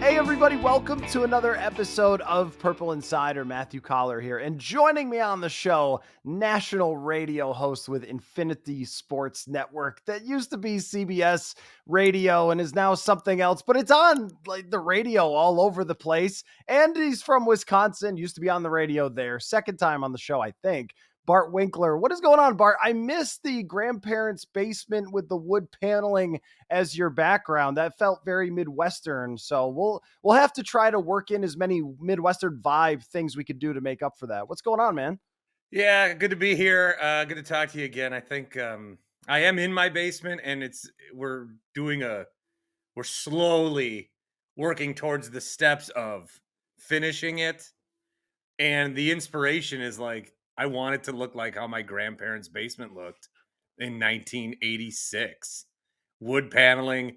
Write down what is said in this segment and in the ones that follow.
Hey everybody, welcome to another episode of Purple Insider. Matthew Coller here, and joining me on the show, national radio host with Infinity Sports Network that used to be CBS Radio and is now something else, but it's on like the radio all over the place. And he's from Wisconsin, used to be on the radio there. Second time on the show, I think. Bart Winkler. What is going on, Bart? I missed the grandparents' basement with the wood paneling as your background. That felt very Midwestern. So we'll have to try to work in as many Midwestern vibe things we could do to make up for that. What's going on, man? Yeah, good to be here. Good to talk to you again. I think I am in my basement, and we're doing we're slowly working towards the steps of finishing it. And the inspiration is like I want it to look like how my grandparents' basement looked in 1986. Wood paneling,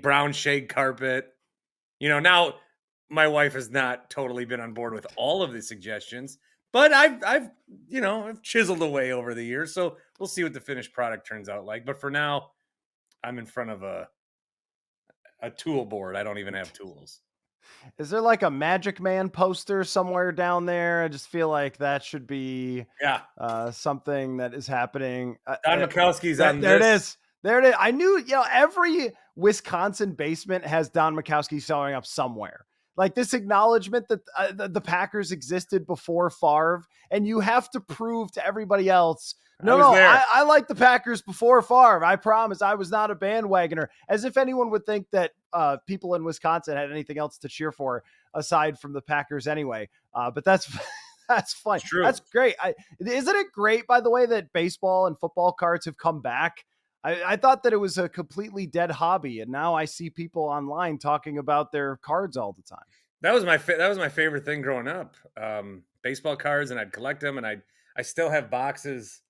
brown shag carpet. Now my wife has not totally been on board with all of the suggestions, but I've chiseled away over the years, so we'll see what the finished product turns out like. But for now, I'm in front of a tool board. I don't even have tools. Is there like a Magic Man poster somewhere down there? I just feel like that should be Yeah, something that is happening. Don Mikowski's There, on there it this. is. There it is. I knew, every Wisconsin basement has Don Mikowski showing up somewhere. Like this acknowledgement that the Packers existed before Favre, and you have to prove to everybody else, I no, was no, there. I like the Packers before Favre. I promise I was not a bandwagoner. As if anyone would think that people in Wisconsin had anything else to cheer for aside from the Packers anyway. But that's that's fun. It's true. That's great. Isn't it great, by the way, that baseball and football cards have come back? I thought that it was a completely dead hobby, and now I see people online talking about their cards all the time. That was my favorite thing growing up. Baseball cards, and I'd collect them, and I still have boxes.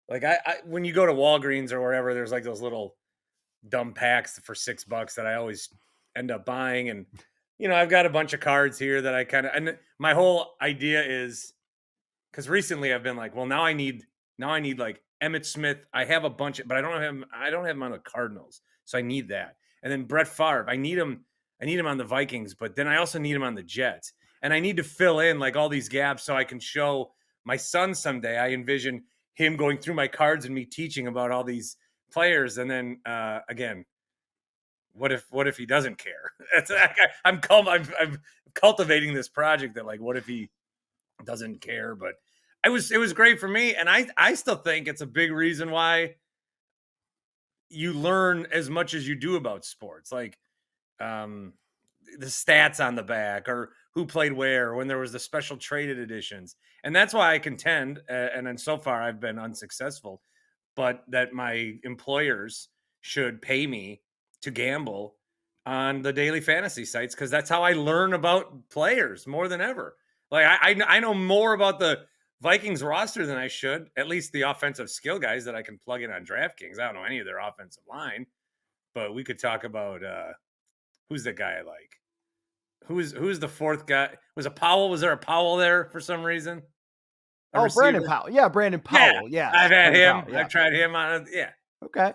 Like I when you go to Walgreens or wherever, there's like those little dumb packs for $6 that I always end up buying. And I've got a bunch of cards here that and my whole idea is because recently I've been like, well, now I need like Emmett Smith. I have a bunch of, but I don't have him on the Cardinals, so I need that. And then Brett Favre, I need him on the Vikings, but then I also need him on the Jets, and I need to fill in like all these gaps so I can show my son someday. I envision him going through my cards and me teaching about all these players, and then again, what if he doesn't care? I'm cultivating this project that like, what if he doesn't care? But it was great for me, and I still think it's a big reason why you learn as much as you do about sports, like um, the stats on the back or who played where when there was the special traded editions, and that's why I contend, and then so far I've been unsuccessful, but that my employers should pay me to gamble on the daily fantasy sites because that's how I learn about players more than ever. Like I know more about the Vikings roster than I should, at least the offensive skill guys that I can plug in on DraftKings. I don't know any of their offensive line, but we could talk about who's the guy I like. Who's the fourth guy? Was a Powell? Was there a Powell there for some reason? A Oh, Brandon receiver? Powell. Yeah, Brandon Yeah, Powell. Yes, I've had Brandon him. Powell. Yeah. I've tried him on it. Yeah. Okay.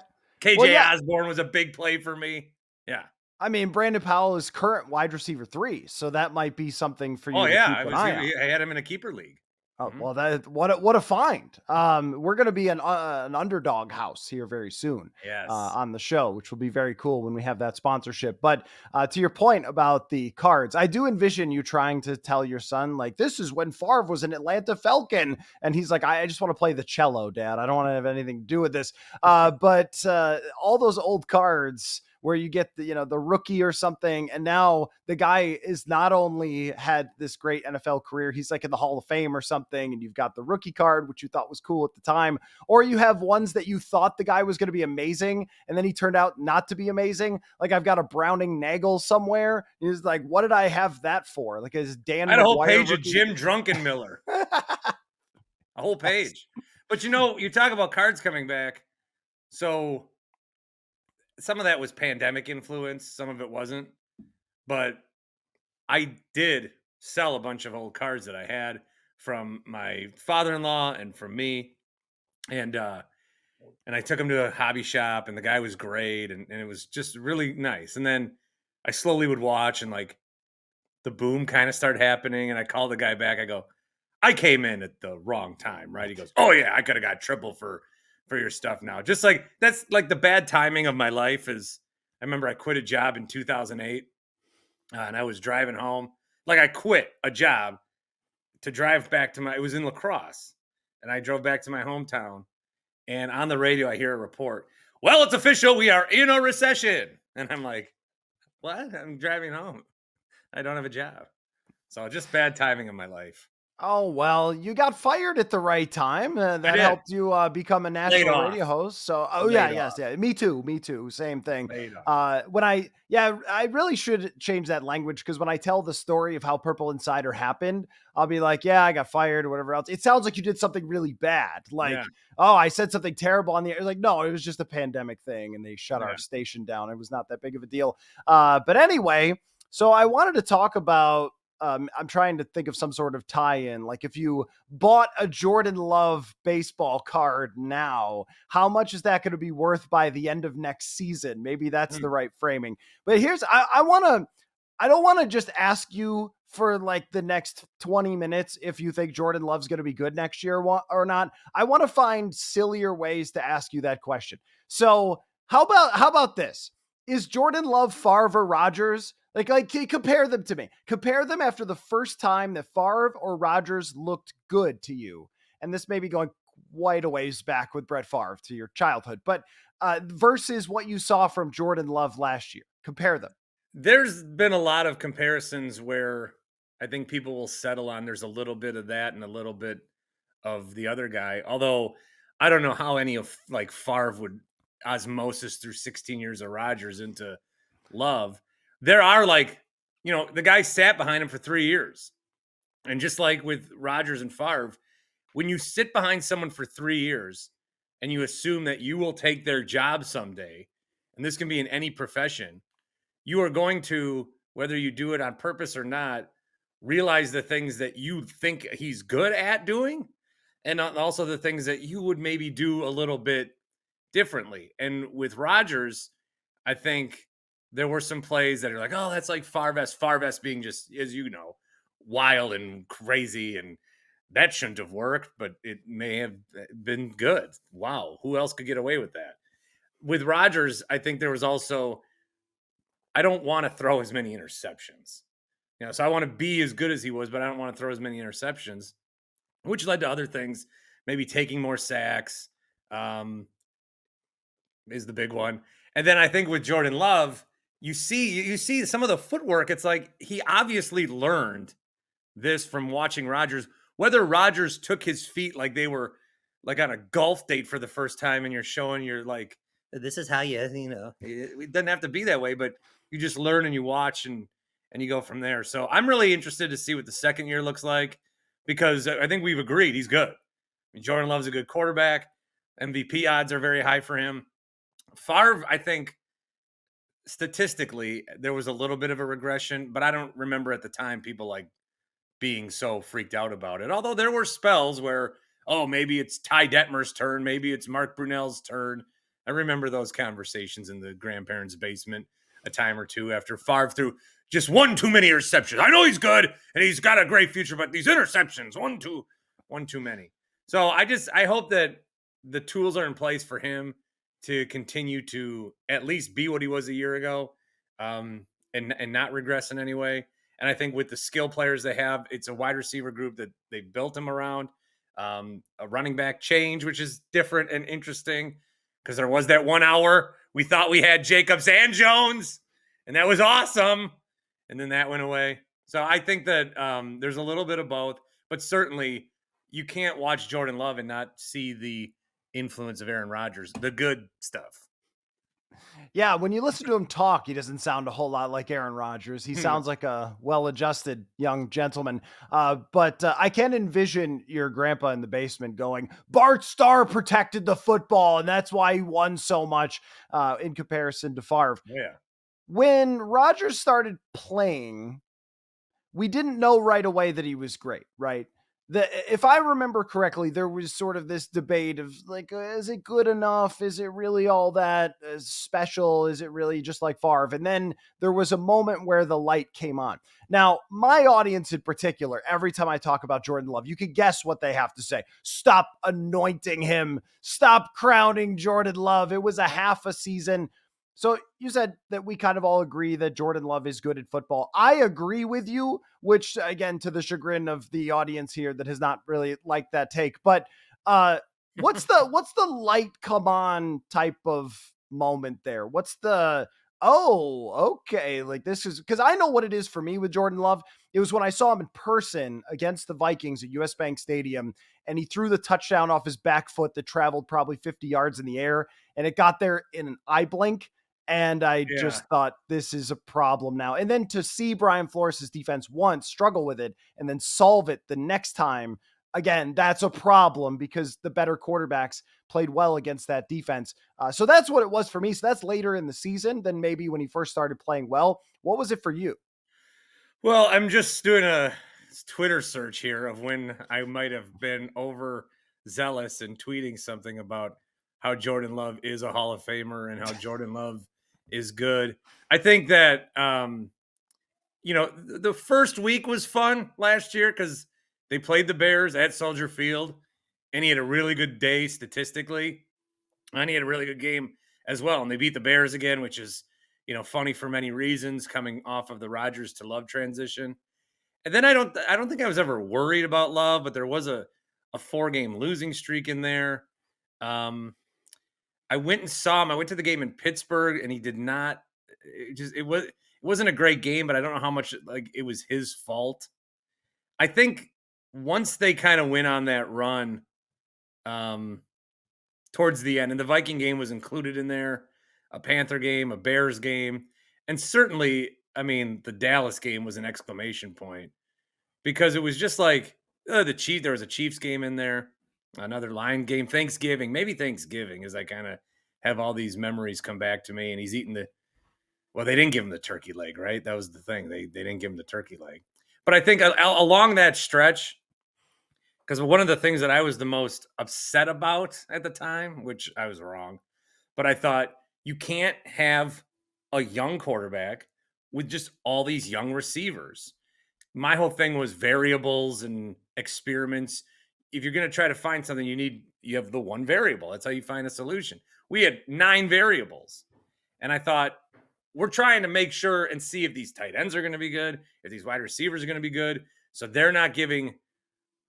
Well, KJ yeah. Osborne was a big play for me. Yeah. I mean, Brandon Powell is current wide receiver 3, so that might be something for Oh you to yeah, keep an eye on. I had him in a keeper league. Oh, Mhm. well, what a find. We're going to be an underdog house here very soon Yes. on the show, which will be very cool when we have that sponsorship. But to your point about the cards, I do envision you trying to tell your son, like, this is when Favre was an Atlanta Falcon. And he's like, I just want to play the cello, Dad. I don't want to have anything to do with this. But all those old cards where you get the rookie or something. And now the guy is not only had this great NFL career, he's like in the Hall of Fame or something. And you've got the rookie card, which you thought was cool at the time, or you have ones that you thought the guy was going to be amazing. And then he turned out not to be amazing. Like I've got a Browning Nagel somewhere. He's like, what did I have that for? Like is Dan I had a whole McGuire page of rookie? Jim Drunkenmiller. A whole page. But you talk about cards coming back. So some of that was pandemic influence, some of it wasn't. But I did sell a bunch of old cards that I had from my father-in-law and from me. And I took him to a hobby shop, and the guy was great, and it was just really nice. And then I slowly would watch and like the boom kind of started happening. And I called the guy back. I go, I came in at the wrong time, right? He goes, oh yeah, I could have got triple for your stuff now. Just like that's like the bad timing of my life is I remember I quit a job in 2008 and I was driving home. Like I quit a job to drive back to it was in La Crosse. And I drove back to my hometown. And on the radio, I hear a report. Well, it's official. We are in a recession. And I'm like, what? I'm driving home. I don't have a job. So just bad timing in my life. Oh, well, you got fired at the right time. I That did. helped you become a Laid national off. radio host. So, oh yeah, Laid yes, off. yeah, me too, me too. Same thing. Laid off. I really should change that language because when I tell the story of how Purple Insider happened, I'll be like, yeah, I got fired or whatever else. It sounds like you did something really bad. Yeah. Like, oh, I said something terrible on the air. Like, no, it was just a pandemic thing and they shut Yeah. our station down. It was not that big of a deal. But anyway, so I wanted to talk about I'm trying to think of some sort of tie-in. Like if you bought a Jordan Love baseball card now, how much is that going to be worth by the end of next season? Maybe that's the Hmm. right framing. But I don't want to just ask you for like the next 20 minutes if you think Jordan Love's going to be good next year or not. I want to find sillier ways to ask you that question. So how about this? Is Jordan Love Favre or Rodgers? Like, compare them to me. Compare them after the first time that Favre or Rodgers looked good to you. And this may be going quite a ways back with Brett Favre to your childhood, but versus what you saw from Jordan Love last year. Compare them. There's been a lot of comparisons where I think people will settle on there's a little bit of that and a little bit of the other guy. Although I don't know how any of like Favre would osmosis through 16 years of Rodgers into Love. There are like, the guy sat behind him for 3 years. And just like with Rodgers and Favre, when you sit behind someone for 3 years and you assume that you will take their job someday, and this can be in any profession, you are going to, whether you do it on purpose or not, realize the things that you think he's good at doing and also the things that you would maybe do a little bit differently. And with Rodgers, I think there were some plays that are like, oh, that's like Farvest being just, as you know, wild and crazy. And that shouldn't have worked, but it may have been good. Wow. Who else could get away with that? With Rodgers, I think there was also, I don't want to throw as many interceptions. So I want to be as good as he was, but I don't want to throw as many interceptions, which led to other things, maybe taking more sacks. Is the big one. And then I think with Jordan Love, you see some of the footwork. It's like he obviously learned this from watching Rodgers. Whether Rodgers took his feet like they were like on a golf date for the first time, and you're showing you're like, this is how it doesn't have to be that way, but you just learn and you watch and you go from there. So I'm really interested to see what the second year looks like because I think we've agreed he's good. I mean, Jordan Love's a good quarterback. MVP odds are very high for him. Favre, I think statistically there was a little bit of a regression, but I don't remember at the time people like being so freaked out about it. Although there were spells where, oh, maybe it's Ty Detmer's turn, maybe it's Mark Brunell's turn. I remember those conversations in the grandparents' basement a time or two after Favre threw just one too many interceptions. I know he's good and he's got a great future, but these interceptions, one too many. So I hope that the tools are in place for him to continue to at least be what he was a year ago, and not regress in any way. And I think with the skill players they have, it's a wide receiver group that they built him around. A running back change, which is different and interesting because there was that 1 hour we thought we had Jacobs and Jones, and that was awesome. And then that went away. So I think that there's a little bit of both, but certainly you can't watch Jordan Love and not see the influence of Aaron Rodgers, the good stuff. Yeah, when you listen to him talk, he doesn't sound a whole lot like Aaron Rodgers. He sounds like a well-adjusted young gentleman. But I can envision your grandpa in the basement going, Bart Starr protected the football, and that's why he won so much in comparison to Favre. Yeah. When Rodgers started playing, we didn't know right away that he was great, right? if I remember correctly, there was sort of this debate of like, is it good enough? Is it really all that special? Is it really just like Favre? And then there was a moment where the light came on. Now, my audience in particular, every time I talk about Jordan Love, you can guess what they have to say. Stop anointing him. Stop crowning Jordan Love. It was a half a season. So you said that we kind of all agree that Jordan Love is good at football. I agree with you, which again, to the chagrin of the audience here that has not really liked that take. But uh, what's the light come on type of moment there? What's the okay, like this is because I know what it is for me with Jordan Love. It was when I saw him in person against the Vikings at US Bank Stadium, and he threw the touchdown off his back foot that traveled probably 50 yards in the air, and it got there in an eye blink. And I Yeah. just thought this is a problem now. And then to see Brian Flores' defense once struggle with it and then solve it the next time, again, that's a problem because the better quarterbacks played well against that defense. So that's what it was for me. So that's later in the season than maybe when he first started playing well. What was it for you? Well, I'm just doing a Twitter search here of when I might have been overzealous and tweeting something about how Jordan Love is a Hall of Famer and how Jordan Love is good. I think that the first week was fun last year because they played the Bears at Soldier Field, and he had a really good day statistically, and he had a really good game as well. And they beat the Bears again, which is funny for many reasons, coming off of the Rodgers to Love transition. And then I don't think I was ever worried about Love, but there was a 4-game losing streak in there. Um, I went and saw him. I went to the game in Pittsburgh, and he did not. It wasn't a great game, but I don't know how much like it was his fault. I think once they kind of went on that run, um, towards the end, and the Viking game was included in there, a Panther game, a Bears game, and certainly, I mean, the Dallas game was an exclamation point because it was just like the Chief. There was a Chiefs game in there, another Lion game, Thanksgiving, maybe Thanksgiving, as I kind of have all these memories come back to me. And he's eating the well, they didn't give him the turkey leg, right? That was the thing. They didn't give him the turkey leg. But I think along that stretch, because one of the things that I was the most upset about at the time, which I was wrong, but I thought you can't have a young quarterback with just all these young receivers. My whole thing was variables and experiments. If you're going to try to find something, you have the one variable. That's how you find a solution. We had 9 variables. And I thought, we're trying to make sure and see if these tight ends are going to be good, if these wide receivers are going to be good. So they're not giving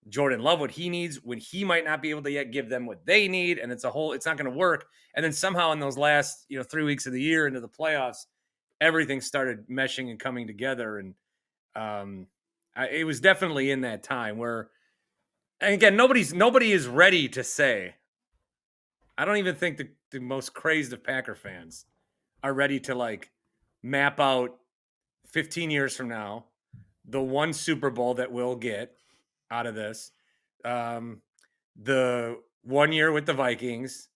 Jordan Love what he needs when he might not be able to yet give them what they need. And it's not going to work. And then somehow in those last, 3 weeks of the year into the playoffs, everything started meshing and coming together. And it was definitely in that time where, and again, nobody is ready to say. I don't even think the most crazed of Packer fans are ready to like map out 15 years from now the one Super Bowl that we'll get out of this, the 1 year with the Vikings,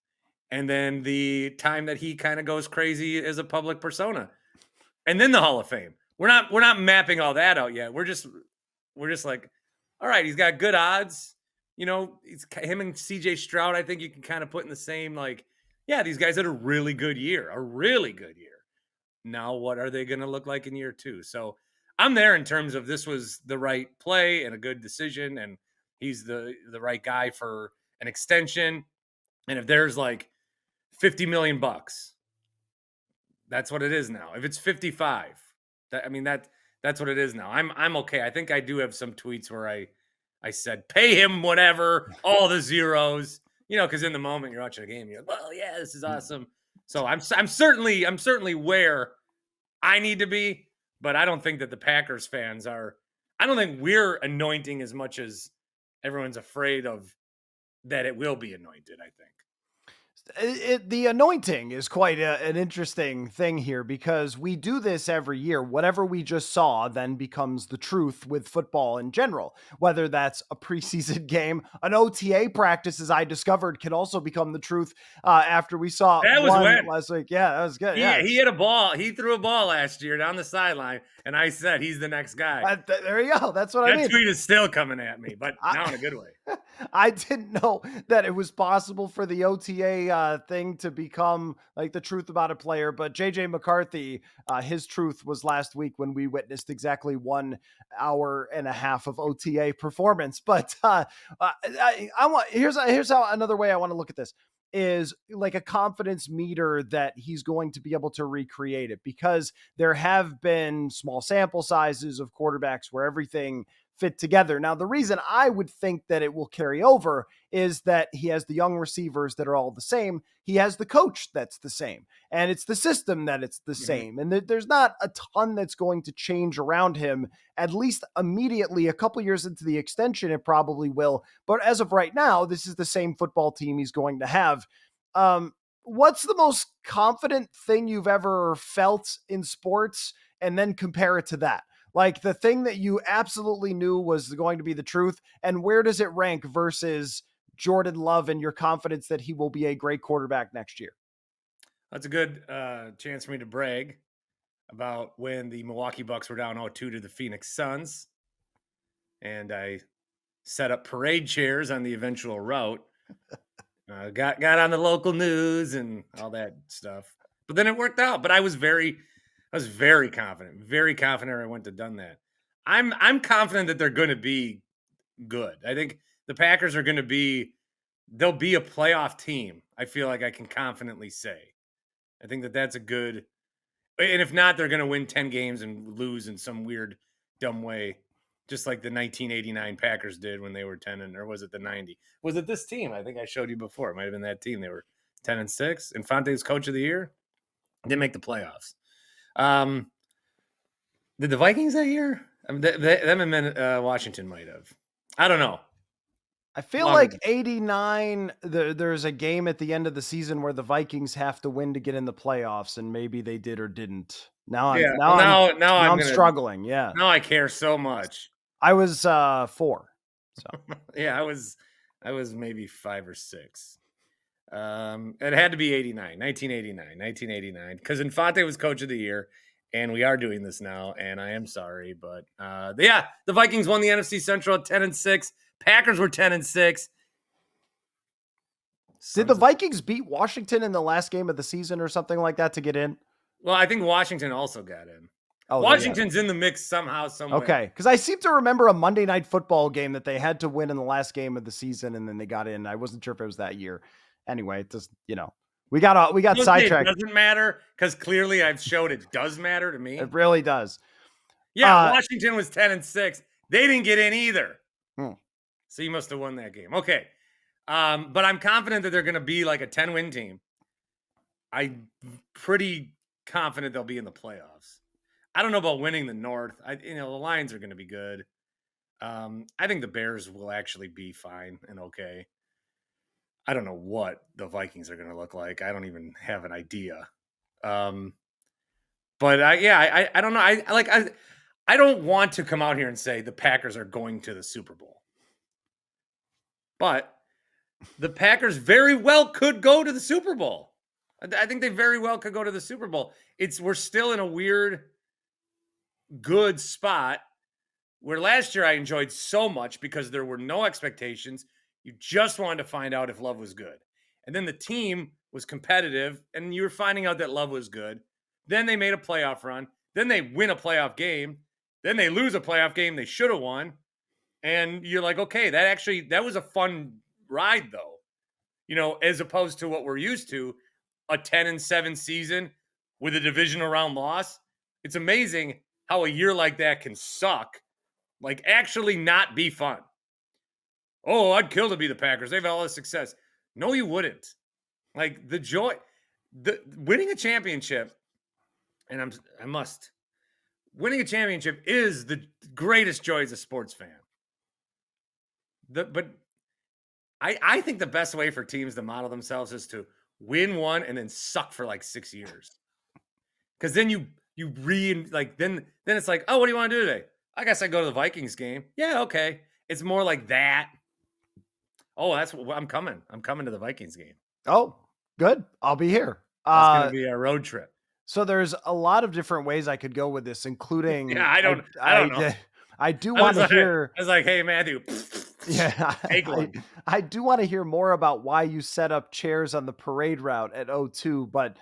and then the time that he kind of goes crazy as a public persona, and then the Hall of Fame. We're not mapping all that out yet. We're just like, all right, he's got good odds. It's him and CJ Stroud. I think you can kind of put in the same, like, yeah, these guys had a really good year. Now, what are they going to look like in year 2? So I'm there in terms of this was the right play and a good decision, and he's the right guy for an extension. And if there's like 50 million bucks, that's what it is now. If it's 55, that's what it is now. I'm okay. I think I do have some tweets where I said pay him whatever, all the zeros, because in the moment you're watching a game, you're like, well, yeah, this is awesome. So I'm certainly where I need to be, but I don't think that the Packers fans are. I don't think we're anointing as much as everyone's afraid of that it will be anointed. I think. The anointing is quite an interesting thing here because we do this every year. Whatever we just saw then becomes the truth with football in general, whether that's a preseason game, an OTA practice, as I discovered, can also become the truth after we saw That was one when last week. Yeah, that was good. Yeah, he hit a ball. He threw a ball last year down the sideline, and I said he's the next guy. there you go. That's what I That mean. tweet is still coming at me, but I, now in a good way. I didn't know that it was possible for the OTA thing to become like the truth about a player. But JJ McCarthy, his truth was last week when we witnessed exactly 1 hour and a half of OTA performance. But I want here's how another way I want to look at this is like a confidence meter that he's going to be able to recreate it, because there have been small sample sizes of quarterbacks where everything fit together. Now, the reason I would think that it will carry over is that he has the young receivers that are all the same. He has the coach that's the same, and it's the system that it's the same. And there's not a ton that's going to change around him, at least immediately. A couple years into the extension, it probably will. But as of right now, this is the same football team he's going to have. What's the most confident thing you've ever felt in sports? And then compare it to that. Like the thing that you absolutely knew was going to be the truth, and where does it rank versus Jordan Love and your confidence that he will be a great quarterback next year? That's a good chance for me to brag about when the Milwaukee Bucks were down 0-2 to the Phoenix Suns, and I set up parade chairs on the eventual route. Got on the local news and all that stuff, but then it worked out. But I was very confident, I went to done that. I'm confident that they're going to be good. I think the Packers are going to they'll be a playoff team. I feel like I can confidently say. I think that that's a good, and if not, they're going to win 10 games and lose in some weird, dumb way, just like the 1989 Packers did when they were 10 and, or was it the 90? Was it this team? I think I showed you before. It might have been that team. They were 10-6. Infante was coach of the year. Didn't make the playoffs. Did the Vikings that year? I mean, them and Washington might have. I don't know. I feel like 89, there's a game at the end of the season where the Vikings have to win to get in the playoffs, and maybe they did or didn't. Now I'm struggling. Yeah. Now I care so much. I was 4. So yeah, I was maybe 5 or 6. It had to be 1989, because Infante was coach of the year, and we are doing this now, and I am sorry, but the Vikings won the NFC Central at 10-6. Packers were 10-6. Did the Vikings beat Washington in the last game of the season or something like that to get in? Well, I think Washington also got in. Oh, Washington's in the mix somehow, somewhere. Okay, because I seem to remember a Monday Night Football game that they had to win in the last game of the season, and then they got in. I wasn't sure if it was that year. Anyway, it just, we got sidetracked. It doesn't matter, because clearly I've showed it does matter to me. It really does. Yeah, Washington was 10-6. They didn't get in either. So you must have won that game. Okay. But I'm confident that they're going to be like a 10-win team. I'm pretty confident they'll be in the playoffs. I don't know about winning the North. The Lions are going to be good. I think the Bears will actually be fine and okay. I don't know what the Vikings are going to look like. I don't even have an idea. But I don't know. I don't want to come out here and say the Packers are going to the Super Bowl. But the Packers very well could go to the Super Bowl. I think they very well could go to the Super Bowl. We're still in a weird, good spot where last year I enjoyed so much because there were no expectations. You just wanted to find out if Love was good. And then the team was competitive, and you were finding out that Love was good. Then they made a playoff run. Then they win a playoff game. Then they lose a playoff game they should have won. And you're like, okay, that was a fun ride, though. As opposed to what we're used to, a 10-7 season with a divisional round loss. It's amazing how a year like that can suck, like actually not be fun. Oh, I'd kill to be the Packers. They've had all this success. No, you wouldn't. Like the joy, winning a championship, and winning a championship is the greatest joy as a sports fan. But I think the best way for teams to model themselves is to win one, and then suck for like 6 years. Because then then it's like, oh, what do you want to do today? I guess I go to the Vikings game. Yeah, okay. It's more like that. Oh, that's what I'm coming. I'm coming to the Vikings game. Oh, good. I'll be here. That's gonna be our road trip. So there's a lot of different ways I could go with this, Yeah, including I don't know. I do I want was to like, I hear. was like, hey Matthew, Yeah, take one. I do want to hear more about why you set up chairs on the parade route at O2, but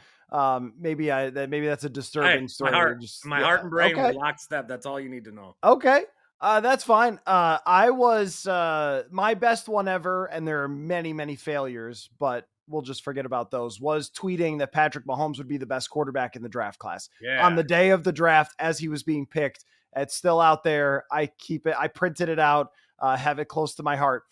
maybe that's a Hey, disturbing story. We're just my yeah, heart and brain were okay. lockstep. That's all you need to know. Okay. That's fine. I was my best one ever, and there are many, many failures, but we'll just forget about those. Was tweeting that Patrick Mahomes would be the best quarterback in the draft class on Yeah. the day of the draft as he was being picked. It's still out there. I keep it. I printed it out. Have it close to my heart.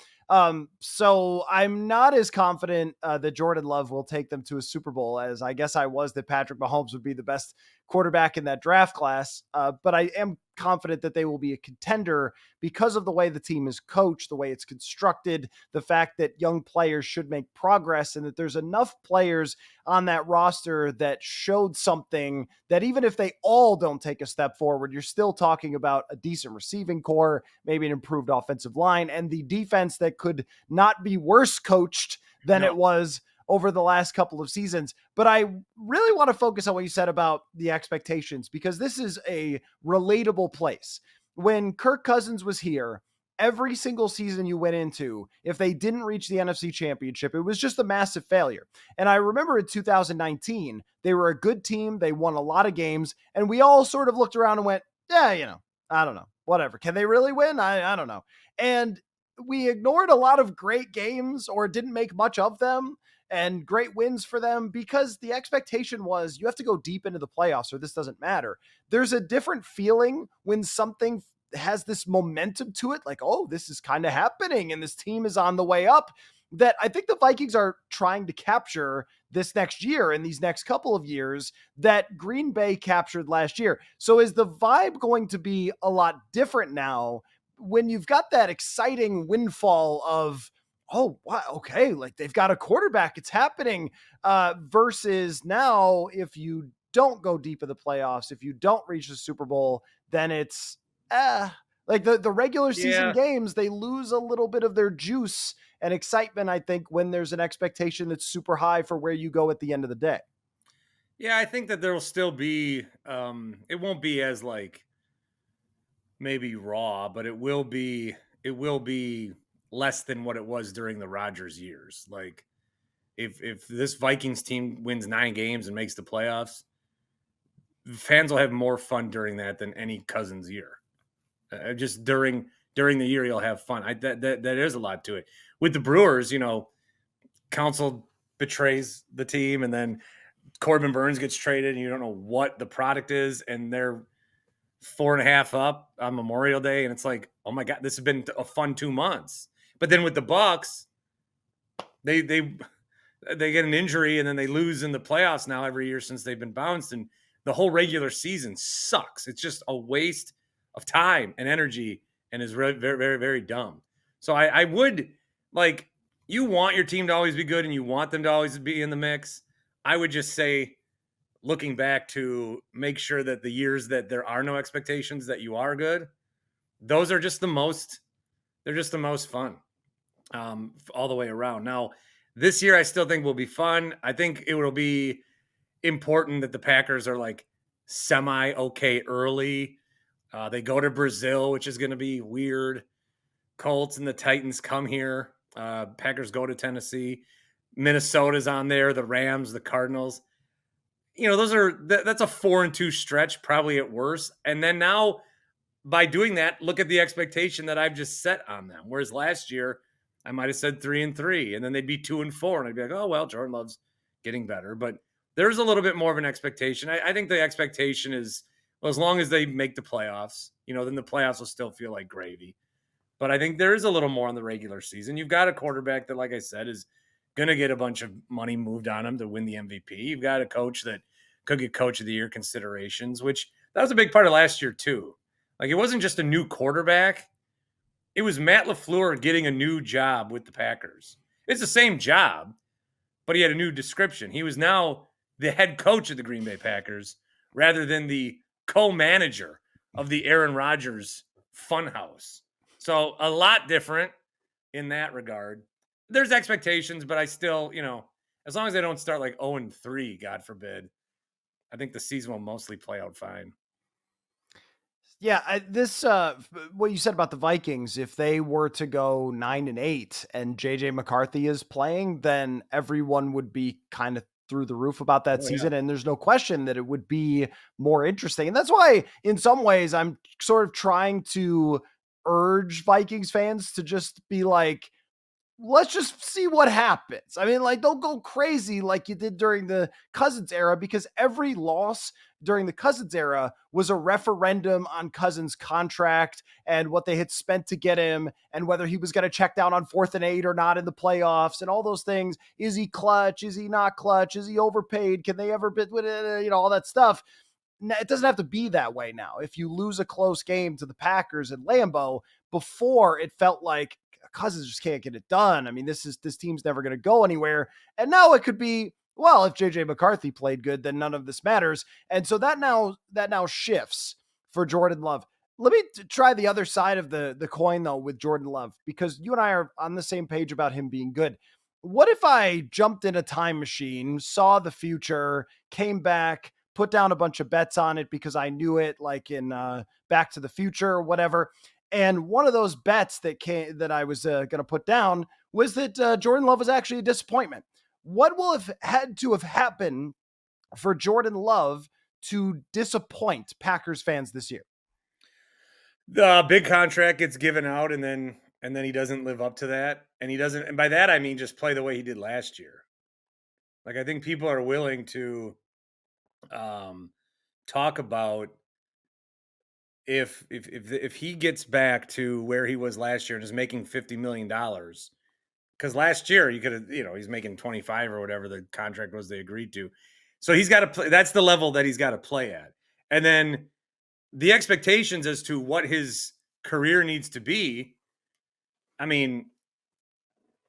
So I'm not as confident that Jordan Love will take them to a Super Bowl as I guess I was that Patrick Mahomes would be the best quarterback in that draft class. But I am confident that they will be a contender because of the way the team is coached, the way it's constructed, the fact that young players should make progress, and that there's enough players on that roster that showed something that even if they all don't take a step forward, you're still talking about a decent receiving core, maybe an improved offensive line, and the defense that could not be worse coached than No. it was over the last couple of seasons. But I really want to focus on what you said about the expectations, because this is a relatable place. When Kirk Cousins was here, every single season you went into, if they didn't reach the NFC Championship, it was just a massive failure. And I remember in 2019, they were a good team. They won a lot of games. And we all sort of looked around and went, yeah, I don't know. Whatever. Can they really win? I don't know. And we ignored a lot of great games or didn't make much of them and great wins for them because the expectation was you have to go deep into the playoffs or this doesn't matter. There's a different feeling when something has this momentum to it, like, oh, this is kind of happening and this team is on the way up, that I think the Vikings are trying to capture this next year and these next couple of years that Green Bay captured last year. So is the vibe going to be a lot different now when you've got that exciting windfall of, oh, wow, okay, like they've got a quarterback, it's happening, versus now if you don't go deep in the playoffs, if you don't reach the Super Bowl, then it's like the regular season Yeah. games, they lose a little bit of their juice and excitement, I think, when there's an expectation that's super high for where you go at the end of the day. Yeah, I think that there will still be it won't be as like maybe raw, but it will be less than what it was during the Rodgers years. Like if this Vikings team wins 9 games and makes the playoffs, fans will have more fun during that than any Cousins year. Just during the year, you'll have fun. That is a lot to it. With the Brewers, Council betrays the team, and then Corbin Burns gets traded, and you don't know what the product is, and they're 4.5 up on Memorial Day, and it's like, oh my god, this has been a fun 2 months. But then with the Bucks, they get an injury, and then they lose in the playoffs now every year since they've been bounced, and the whole regular season sucks. It's just a waste of time and energy, and is very, very, very, very dumb. So I would like, you want your team to always be good, and you want them to always be in the mix. I would just say, looking back, to make sure that the years that there are no expectations that you are good, those are just the most, they're just the most fun, all the way around. Now, this year I still think will be fun. I think it will be important that the Packers are like semi okay early. They go to Brazil, which is going to be weird. Colts and the Titans come here. Packers go to Tennessee. Minnesota's on there. The Rams, the Cardinals. That's a 4-2 stretch, probably at worst. And then now, by doing that, look at the expectation that I've just set on them. Whereas last year, I might have said 3-3, and then they'd be 2-4, and I'd be like, oh well, Jordan Love's getting better. But there's a little bit more of an expectation. I think the expectation is, well, as long as they make the playoffs, then the playoffs will still feel like gravy. But I think there is a little more on the regular season. You've got a quarterback that, like I said, is going to get a bunch of money moved on him to win the MVP. You've got a coach that could get coach of the year considerations, which that was a big part of last year too. Like, it wasn't just a new quarterback. It was Matt LaFleur getting a new job with the Packers. It's the same job, but he had a new description. He was now the head coach of the Green Bay Packers rather than the co-manager of the Aaron Rodgers funhouse. So a lot different in that regard. There's expectations, but I still, as long as they don't start like 0-3, God forbid, I think the season will mostly play out fine. Yeah, what you said about the Vikings, if they were to go 9-8 and JJ McCarthy is playing, then everyone would be kind of through the roof about that Oh, yeah. season. And there's no question that it would be more interesting. And that's why, in some ways, I'm sort of trying to urge Vikings fans to just be like, let's just see what happens. I mean, like, don't go crazy like you did during the Cousins era, because every loss during the Cousins era was a referendum on Cousins' contract and what they had spent to get him and whether he was going to check down on 4th and 8 or not in the playoffs and all those things. Is he clutch? Is he not clutch? Is he overpaid? Can they ever bid with it? All that stuff. It doesn't have to be that way now. If you lose a close game to the Packers in Lambeau, before it felt like Cousins just can't get it done. I mean, this team's never going to go anywhere. And now it could be, well, if JJ McCarthy played good, then none of this matters. And so that now shifts for Jordan Love. Let me try the other side of the coin though with Jordan Love, because you and I are on the same page about him being good. What if I jumped in a time machine, saw the future, came back, put down a bunch of bets on it because I knew it, like in Back to the Future or whatever. And one of those bets that I was going to put down was that Jordan Love was actually a disappointment. What will have had to have happened for Jordan Love to disappoint Packers fans this year? The big contract gets given out, and then he doesn't live up to that, and he doesn't. And by that I mean just play the way he did last year. Like, I think people are willing to talk about if he gets back to where he was last year and is making $50 million, because last year you could have, he's making 25 or whatever the contract was they agreed to. So he's got to play. That's the level that he's got to play at. And then the expectations as to what his career needs to be. I mean,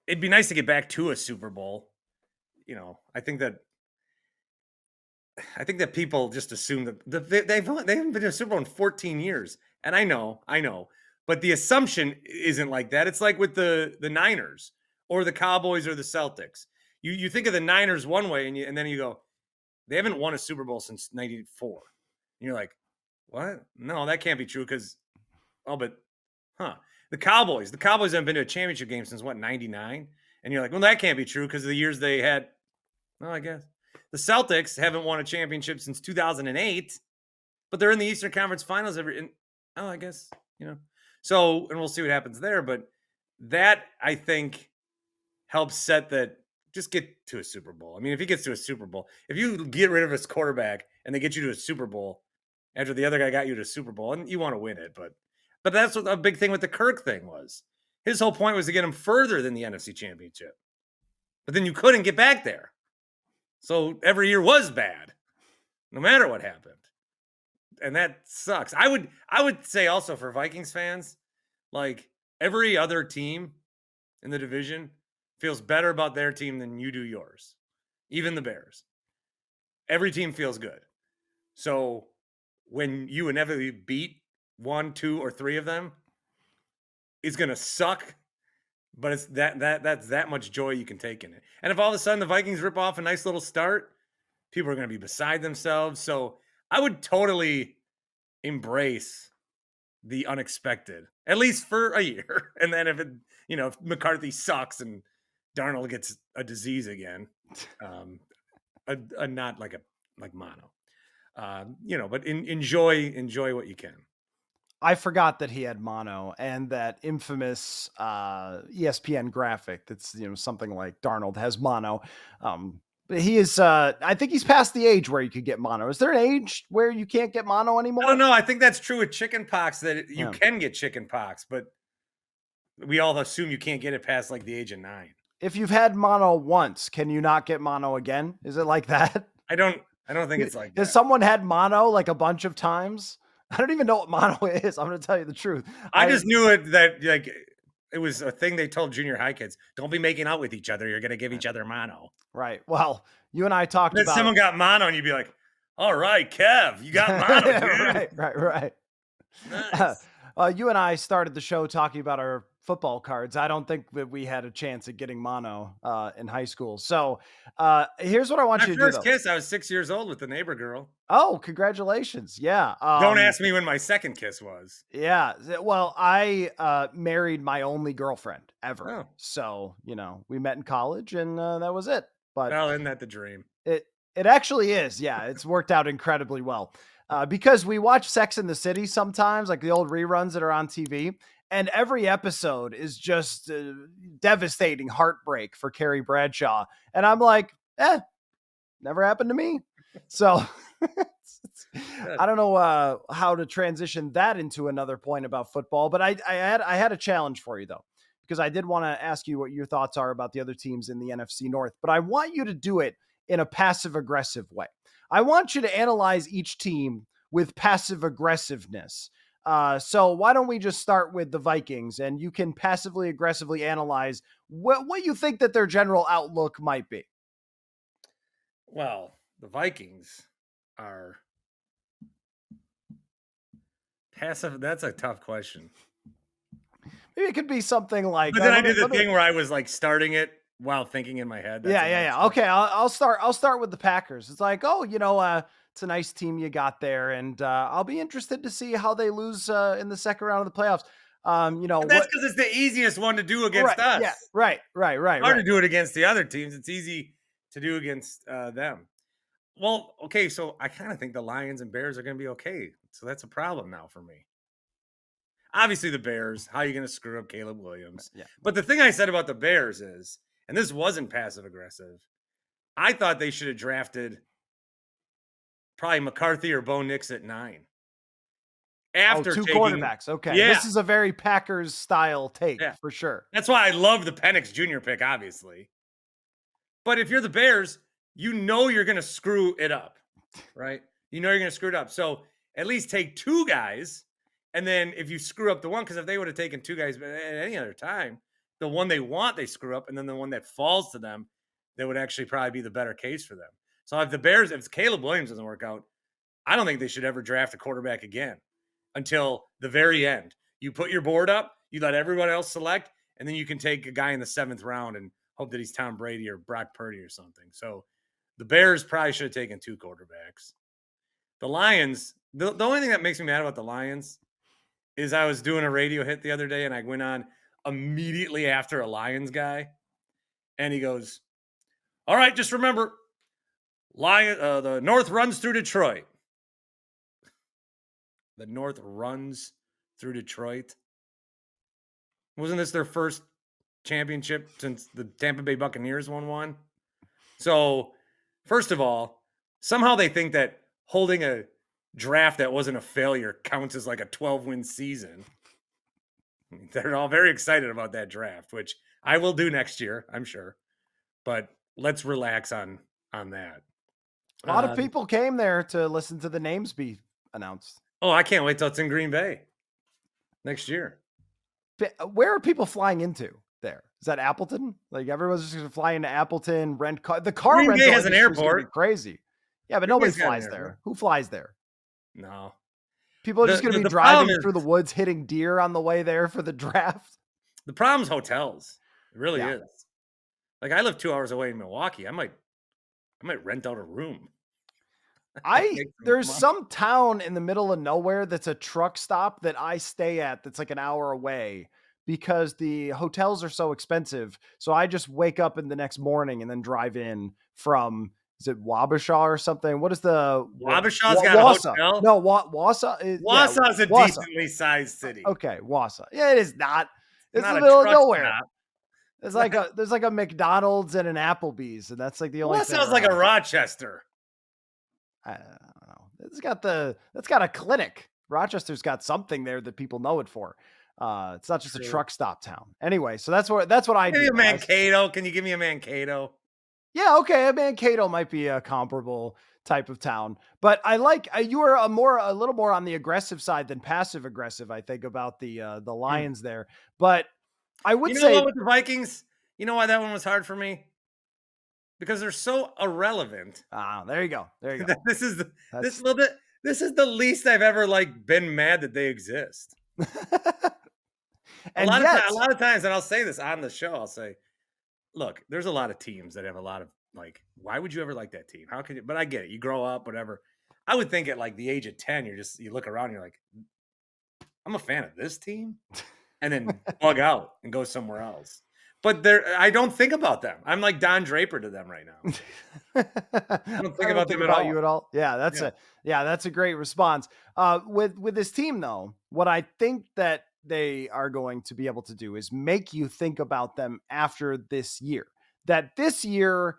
it'd be nice to get back to a Super Bowl. I think that people just assume that they haven't been to a Super Bowl in 14 years. And I know, but the assumption isn't like that. It's like with the Niners or the Cowboys or the Celtics. You think of the Niners one way, and then you go, they haven't won a Super Bowl since '94. And you're like, what? No, that can't be true because, the Cowboys haven't been to a championship game since what, '99? And you're like, well, that can't be true because of the years they had. Well, I guess. The Celtics haven't won a championship since 2008, but they're in the Eastern Conference Finals I guess, So, and we'll see what happens there, but that, I think, helps set that. Just get to a Super Bowl. I mean, if he gets to a Super Bowl, if you get rid of his quarterback and they get you to a Super Bowl after the other guy got you to a Super Bowl, and you want to win it, but that's what a big thing with the Kirk thing was. His whole point was to get him further than the NFC Championship, but then you couldn't get back there. So every year was bad, no matter what happened. And that sucks. I would say also for Vikings fans, like, every other team in the division feels better about their team than you do yours. Even the Bears. Every team feels good. So when you inevitably beat 1, 2, or 3 of them, it's going to suck. But it's that's that much joy you can take in it. And if all of a sudden the Vikings rip off a nice little start, people are going to be beside themselves. So I would totally embrace the unexpected, at least for a year. And then if McCarthy sucks and Darnold gets a disease again, not like mono, but enjoy what you can. I forgot that he had mono and that infamous ESPN graphic that's, something like Darnold has mono. But he is, I think he's past the age where you could get mono. Is there an age where you can't get mono anymore? I don't know. I think that's true with chicken pox, that you can get chicken pox, but we all assume you can't get it past like the age of 9. If you've had mono once, can you not get mono again? Is it like that? I don't think it's like that. Has someone had mono like a bunch of times? I don't even know what mono is. I'm going to tell you the truth. I just knew it that, like, it was a thing they told junior high kids. Don't be making out with each other. You're gonna give Right. each other mono. Right. Well, you and I talked Then about someone got mono, and you'd be like, "All right, Kev, you got mono, dude. right, right, right. Nice." You and I started the show talking about our football cards. I don't think that we had a chance at getting mono in high school. So here's what I want My you to do, first though. kiss, I was 6 years old with the neighbor girl. Oh, congratulations! Yeah, Don't ask me when my second kiss was. yeah. Well, I married my only girlfriend ever. Oh, So we met in college, and that was it. But well, isn't that the dream? It it actually is. Yeah, it's worked out incredibly well. Because we watch Sex in the City sometimes, like the old reruns that are on TV, and every episode is just devastating heartbreak for Carrie Bradshaw. And I'm like, never happened to me. So I Good. don't know how to transition that into another point about football, but I had a challenge for you though, because I did want to ask you what your thoughts are about the other teams in the NFC North, but I want you to do it in a passive aggressive way. I want you to analyze each team with passive aggressiveness. So why don't we just start with the Vikings, and you can passively aggressively analyze what you think that their general outlook might be. Well, the Vikings are passive. That's a tough question. Maybe it could be something like But then I did the thing where I was like starting it while thinking in my head. That's yeah, a yeah, little yeah. tough. Okay, I'll start. I'll start with the Packers. It's like, oh, it's a nice team you got there, and I'll be interested to see how they lose in the second round of the playoffs. But that's What? because it's the easiest one to do against Right? us. Yeah. Right. Right. Right. Hard to Right. do it against the other teams. It's easy to do against them. Well, okay, so I kind of think the Lions and Bears are going to be okay. So that's a problem now for me. Obviously, the Bears. How are you going to screw up Caleb Williams? Yeah. But the thing I said about the Bears is, and this wasn't passive aggressive, I thought they should have drafted probably McCarthy or Bo Nix at 9. Oh, After two taking, quarterbacks. Okay, yeah, this is a very Packers style take yeah. for sure. That's why I love the Penix Jr. pick, obviously. But if you're the Bears, you know you're going to screw it up, right? You know you're going to screw it up. So at least take 2 guys. And then if you screw up the one, because if they would have taken 2 guys at any other time, the one they want, they screw up. And then the one that falls to them, that would actually probably be the better case for them. So if the Bears, if Caleb Williams doesn't work out, I don't think they should ever draft a quarterback again until the very end. You put your board up, you let everyone else select, and then you can take a guy in the 7th round and hope that he's Tom Brady or Brock Purdy or something. So the Bears probably should have taken 2 quarterbacks. The Lions, the only thing that makes me mad about the Lions is I was doing a radio hit the other day and I went on immediately after a Lions guy, and he goes, "All right, just remember, the North runs through Detroit." The North runs through Detroit. Wasn't this their first championship since the Tampa Bay Buccaneers won one? So, first of all, somehow they think that holding a draft that wasn't a failure counts as like a 12-win season. They're all very excited about that draft, which I will do next year, I'm sure. But let's relax on that. A lot of people came there to listen to the names be announced. Oh, I can't wait till it's in Green Bay next year. Where are people flying into there? Is that Appleton? Like everyone's just going to fly into Appleton, rent car. The car Green Bay rental has an industry is gonna be airport. crazy. Yeah, but Green nobody Bay's got an flies airport. there. Who flies there? No. People are just going to be The driving problem through the woods, hitting deer on the way there for the draft. The problem's hotels. It really Yeah. is. Like I live 2 hours away in Milwaukee. I might rent out a room. There's some town in the middle of nowhere that's a truck stop that I stay at that's like an hour away because the hotels are so expensive. So I just wake up in the next morning and then drive in from, is it Wabasha or something? What is the Wabasha's got a Wausau? hotel? No, Wausau. Wausau's a Wausau. decently sized city. Okay, Wausau. Yeah, it is not. It's Not in a the middle of truck nowhere. stop. There's like a McDonald's and an Applebee's, and that's like the only thing. Wausau's like a around. Rochester. I don't know. That's got a clinic. Rochester's got something there that people know it for. It's not just a True. truck stop town. Anyway, so that's what I Maybe do. a Mankato. Can you give me a Mankato? Yeah, okay. Mankato might be a comparable type of town, but I like you are a little more on the aggressive side than passive aggressive. I think about the Lions there, but I would You know say what with the Vikings? You know why that one was hard for me? Because they're so irrelevant there you go. There you go. that this That's little bit this is the least I've ever like been mad that they exist. and yet A lot of times, and I'll say this on the show, I'll say, look, there's a lot of teams that have a lot of like, why would you ever like that team? How could you? But I get it. You grow up, whatever. I would think at like the age of 10, you look around and you're like, I'm a fan of this team, and then bug out and go somewhere else. But I don't think about them. I'm like Don Draper to them right now. I don't I think don't about think them at about you all. at all. Yeah. Yeah, that's a great response. With this team though, what I think that they are going to be able to do is make you think about them after this year. That this year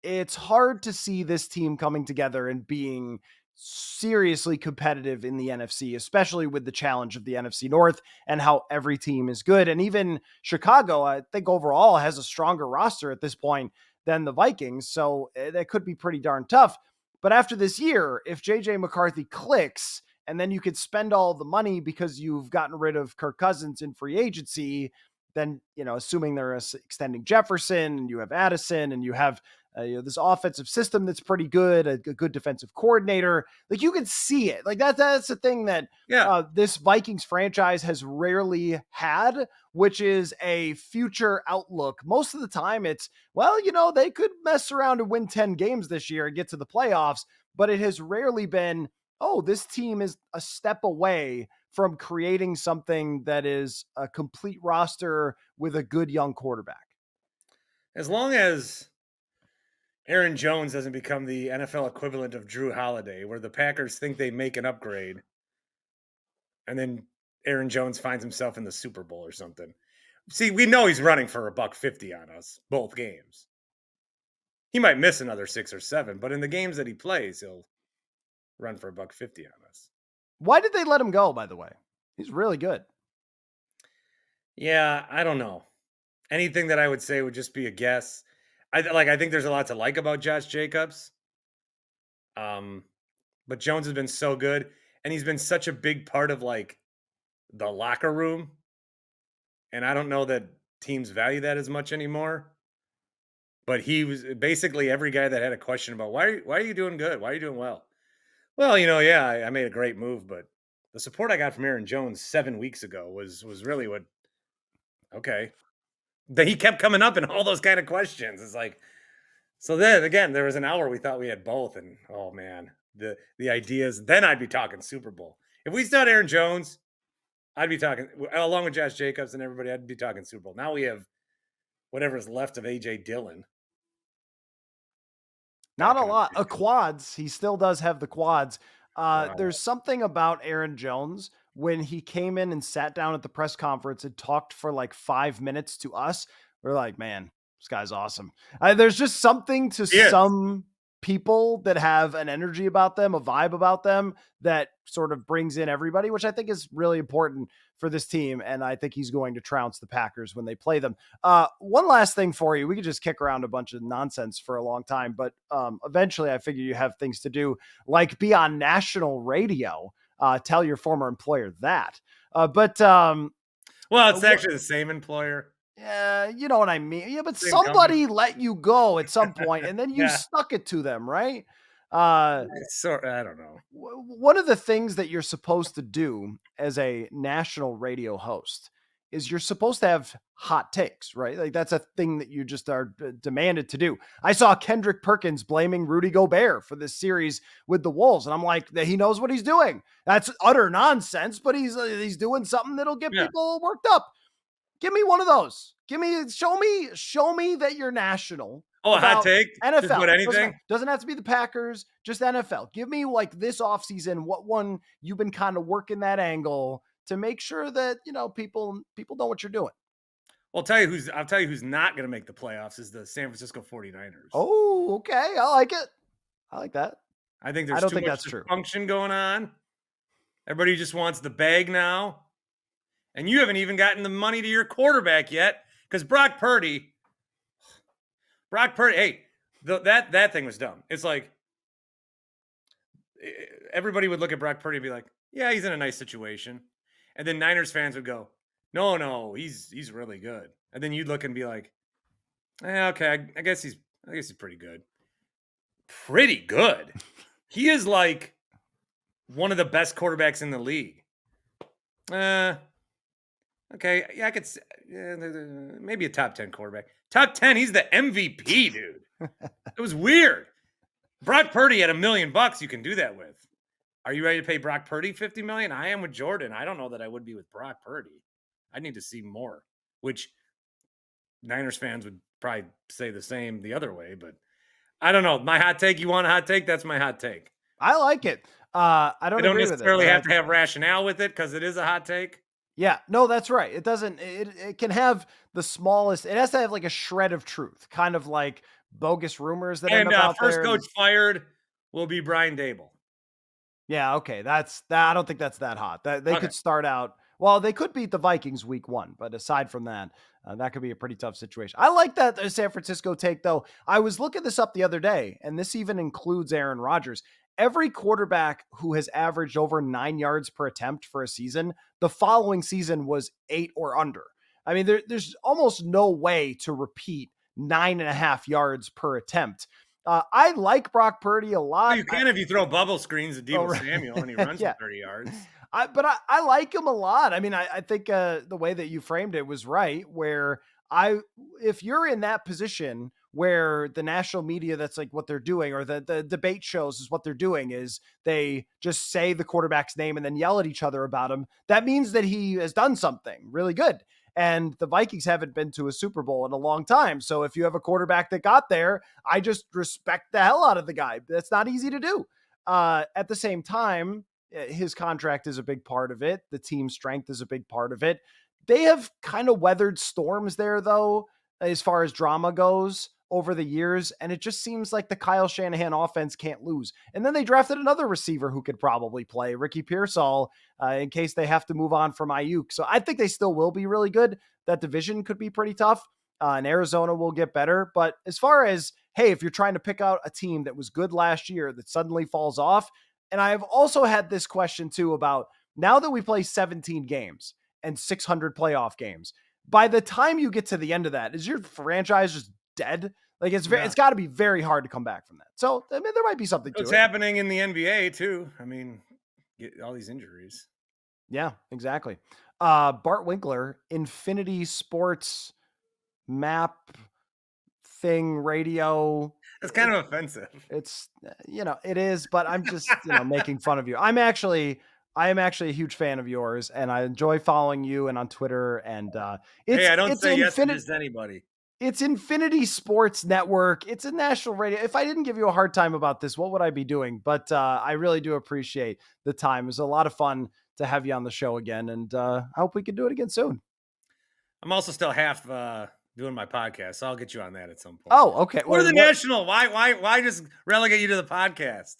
it's hard to see this team coming together and being seriously competitive in the NFC, especially with the challenge of the NFC North and how every team is good. And even Chicago, I think overall has a stronger roster at this point than the Vikings. So that could be pretty darn tough. But after this year, if JJ McCarthy clicks, and then you could spend all the money because you've gotten rid of Kirk Cousins in free agency, then, assuming they're extending Jefferson and you have Addison and you have this offensive system that's pretty good, a good defensive coordinator. Like you can see it. Like that's the thing that Yeah. this Vikings franchise has rarely had, which is a future outlook. Most of the time, it's they could mess around and win 10 games this year and get to the playoffs, but it has rarely been, oh, this team is a step away from creating something that is a complete roster with a good young quarterback. As long as Aaron Jones doesn't become the NFL equivalent of Drew Holiday, where the Packers think they make an upgrade, and then Aaron Jones finds himself in the Super Bowl or something. See, we know he's running for a buck 50 on us both games. He might miss another 6 or 7, but in the games that he plays, he'll run for a buck 50 on us. Why did they let him go, by the way? He's really good. Yeah, I don't know. Anything that I would say would just be a guess. I think there's a lot to like about Josh Jacobs. Um, but Jones has been so good, and he's been such a big part of like the locker room. And I don't know that teams value that as much anymore. But he was basically every guy that had a question about why are you doing good? Why are you doing well? Well, yeah, I made a great move, but the support I got from Aaron Jones 7 weeks ago was really what okay. That he kept coming up in all those kind of questions. It's like so then again, there was an hour we thought we had both, and oh man, the ideas. Then I'd be talking Super Bowl. If we still had Aaron Jones, I'd be talking along with Josh Jacobs and everybody. I'd be talking Super Bowl. Now we have whatever's left of AJ Dillon. Not Back a in lot. the Quads. He still does have the quads. wow. There's something about Aaron Jones when he came in and sat down at the press conference and talked for like 5 minutes to us. We're like, man, this guy's awesome. There's just something to He is. some people that have an energy about them, a vibe about them that sort of brings in everybody, which I think is really important for this team. And I think he's going to trounce the Packers when they play them. One last thing for you. We could just kick around a bunch of nonsense for a long time, but eventually I figure you have things to do, like be on national radio. Tell your former employer that. But Well, it's what, actually the same employer, yeah, you know what I mean. Yeah, but same company. somebody let you go at some point, and then you Yeah. stuck it to them, right? Uh, So I don't know. One of the things that you're supposed to do as a national radio host is you're supposed to have hot takes, right? Like that's a thing that you just are demanded to do. I saw Kendrick Perkins blaming Rudy Gobert for this series with the Wolves, and I'm like, he knows what he's doing. That's utter nonsense, but he's doing something that'll get Yeah. people worked up. Give me one of those. Show me that you're national Oh, a hot about take? Just about NFL. anything? Doesn't have to be the Packers, just NFL. Give me like this offseason, what one you've been kind of working that angle to make sure that, people know what you're doing. Well, I'll tell you who's not going to make the playoffs is the San Francisco 49ers. Oh, okay. I like it. I like that. I think I there's don't too think much that's true. dysfunction going on. Everybody just wants the bag now. And you haven't even gotten the money to your quarterback yet because Brock Purdy, hey, that thing was dumb. It's like everybody would look at Brock Purdy and be like, yeah, he's in a nice situation. And then Niners fans would go, No, he's really good. And then you'd look and be like, okay, I guess he's pretty good. Pretty good. He is like one of the best quarterbacks in the league. Uh, okay, yeah, I could yeah, maybe a top 10 quarterback. Top 10, he's the MVP, dude. It was weird. Brock Purdy at $1 million you can do that with. Are you ready to pay Brock Purdy $50 million? I am with Jordan. I don't know that I would be with Brock Purdy. I need to see more, which Niners fans would probably say the same the other way, but I don't know. My hot take, you want a hot take? That's my hot take. I like it. I I don't don't agree with it, necessarily but have to have rationale with it because it is a hot take. yeah, no, that's right. It doesn't, it can have the smallest, it has to have like a shred of truth, kind of like bogus rumors that end And up out first there. coach fired will be Brian Dable. Yeah, okay. That's that. I don't think that's that hot. That they Okay. could start out. Well, they could beat the Vikings week 1, but aside from that, that could be a pretty tough situation. I like that San Francisco take though. I was looking this up the other day, and this even includes Aaron Rodgers. Every quarterback who has averaged over 9 yards per attempt for a season, the following season was 8 or under. I mean, there's almost no way to repeat 9.5 yards per attempt. I like Brock Purdy a Well, lot. you can if you throw bubble screens at Oh, Deebo right. Samuel and he runs Yeah. for 30 yards. I like him a lot. I mean, I think the way that you framed it was right. Where if you're in that position where the national media, that's like what they're doing, or the debate shows is what they're doing, is they just say the quarterback's name and then yell at each other about him. That means that he has done something really good. And the Vikings haven't been to a Super Bowl in a long time. So if you have a quarterback that got there, I just respect the hell out of the guy. That's not easy to do. At the same time, his contract is a big part of it. The team strength is a big part of it. They have kind of weathered storms there, though, as far as drama goes over the years. And it just seems like the Kyle Shanahan offense can't lose. And then they drafted another receiver who could probably play, Ricky Pearsall, in case they have to move on from Ayuk. So I think they still will be really good. That division could be pretty tough. And Arizona will get better. But as far as, hey, if you're trying to pick out a team that was good last year that suddenly falls off, and I've also had this question too about now that we play 17 games and 600 playoff games, by the time you get to the end of that, is your franchise just dead? Like it's got to be very hard to come back from that. So, I mean, there might be something to it. It's happening in the NBA too. I mean, get all these injuries. Yeah, exactly. Bart Winkler, Infinity Sports Map Thing Radio. It's kind of offensive. It's, it is, but I'm just, making fun of you. I am actually a huge fan of yours, and I enjoy following you and on Twitter. And Hey, I don't say yes to Infinity. just anybody. It's Infinity Sports Network. It's a national radio. If I didn't give you a hard time about this, what would I be doing? But I really do appreciate the time. It was a lot of fun to have you on the show again, and I hope we can do it again soon. I'm also still half doing my podcast, so I'll get you on that at some point. Oh, okay. Or the national. Why just relegate you to the podcast?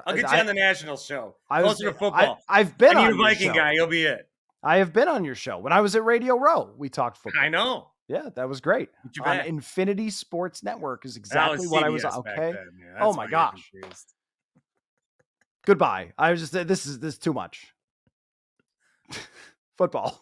I'll get you on the national show. Closer to football. I've been I need on a Viking guy. You'll be it. I have been on your show. When I was at Radio Row, we talked football. I know. Yeah, that was great. On Infinity Sports Network is exactly what I was on. Okay. Yeah, oh my gosh. Goodbye. I was just this is too much. Football.